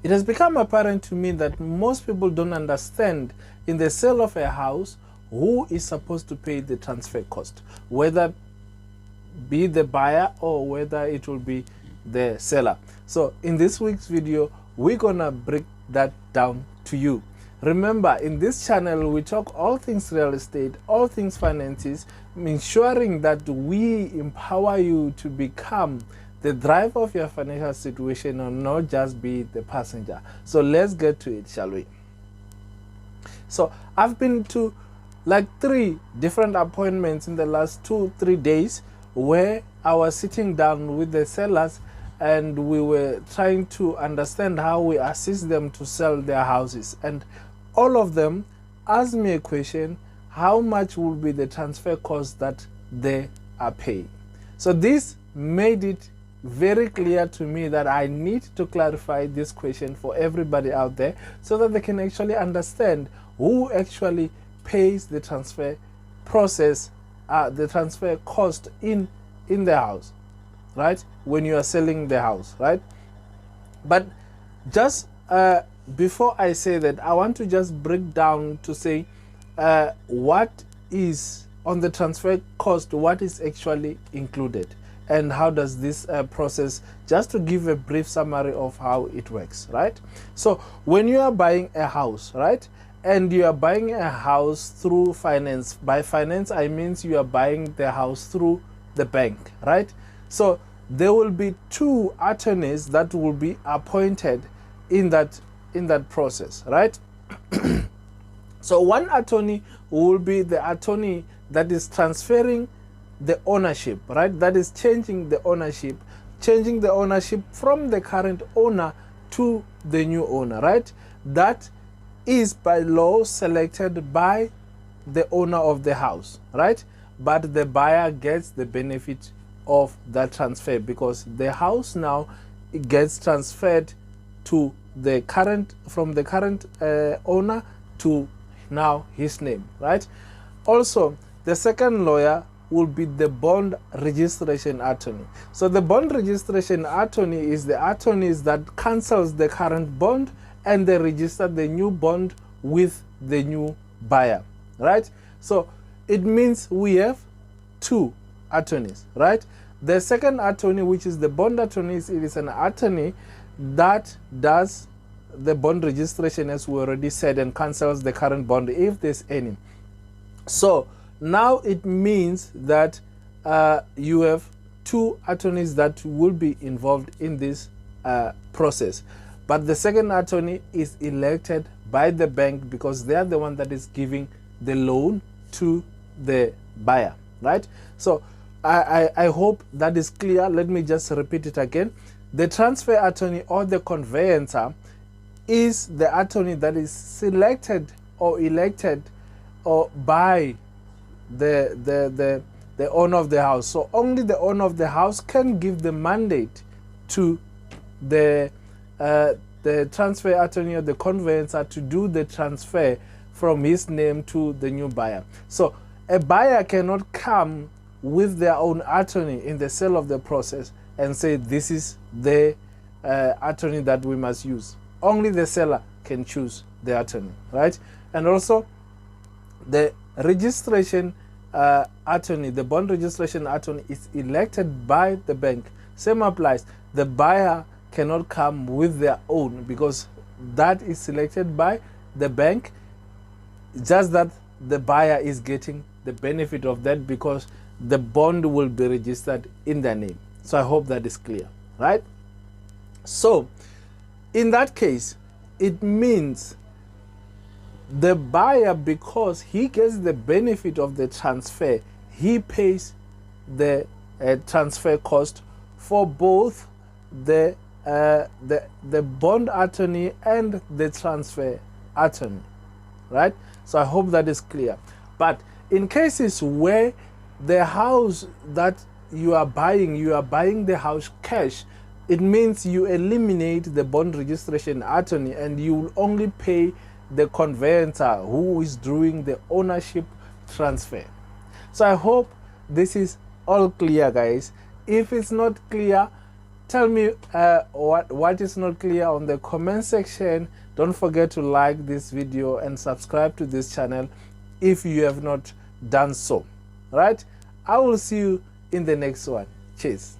It has become apparent to me that most people don't understand in the sale of a house who is supposed to pay the transfer cost, whether be the buyer or whether it will be the seller. So in this week's video, we're gonna break that down to you. Remember, in this channel, we talk all things real estate, all things finances, ensuring that we empower you to become the driver of your financial situation and not just be the passenger. So let's get to it, shall we? So I've been to like 3 different appointments in the last 2-3 days where I was sitting down with the sellers and we were trying to understand how we assist them to sell their houses. And all of them asked me a question: how much will be the transfer cost that they are paying? So this made it very clear to me that I need to clarify this question for everybody out there so that they can actually understand who actually pays the transfer process, the transfer cost in the house, right? When you are selling the house, right? But just before I say that, I want to just break down to say what is on the transfer cost, what is actually included, and how does this process, just to give a brief summary of how it works, right? So when you are buying a house, right, and you are buying a house through finance, by finance I mean you are buying the house through the bank, right? So there will be 2 attorneys that will be appointed in that process, right? So one attorney will be the attorney that is transferring the ownership, right? That is changing the ownership from the current owner to the new owner, right? That is by law selected by the owner of the house, right? But the buyer gets the benefit of that transfer because the house now gets transferred to the current, from the current owner to now his name, right? Also, the second lawyer will be the bond registration attorney. So the bond registration attorney is the attorneys that cancels the current bond and they register the new bond with the new buyer, right? So it means we have 2 attorneys, right? The second attorney, which is the bond attorney, it is an attorney that does the bond registration, as we already said, and cancels the current bond if there's any. So now it means that you have 2 attorneys that will be involved in this process. But the second attorney is elected by the bank because they are the one that is giving the loan to the buyer, right? So I hope that is clear. Let me just repeat it again. The transfer attorney or the conveyancer is the attorney that is selected or elected or by the owner of the house. So only the owner of the house can give the mandate to the transfer attorney or the conveyancer to do the transfer from his name to the new buyer. So a buyer cannot come with their own attorney in the sale of the process and say this is the attorney that we must use. Only the seller can choose the attorney, right? And also the registration attorney, the bond registration attorney, is elected by the bank. Same applies. The buyer cannot come with their own because that is selected by the bank. Just that the buyer is getting the benefit of that because the bond will be registered in their name. So I hope that is clear, right? So in that case, it means the buyer, because he gets the benefit of the transfer, he pays the transfer cost for both the bond attorney and the transfer attorney, right? So I hope that is clear. But in cases where the house that you are buying the house cash, it means you eliminate the bond registration attorney and you will only pay the conveyancer who is doing the ownership transfer. So I hope this is all clear, guys. If it's not clear, Tell me what is not clear on the comment section. Don't forget to like this video and subscribe to this channel if you have not done so. Right? I will see you in the next one. Cheers.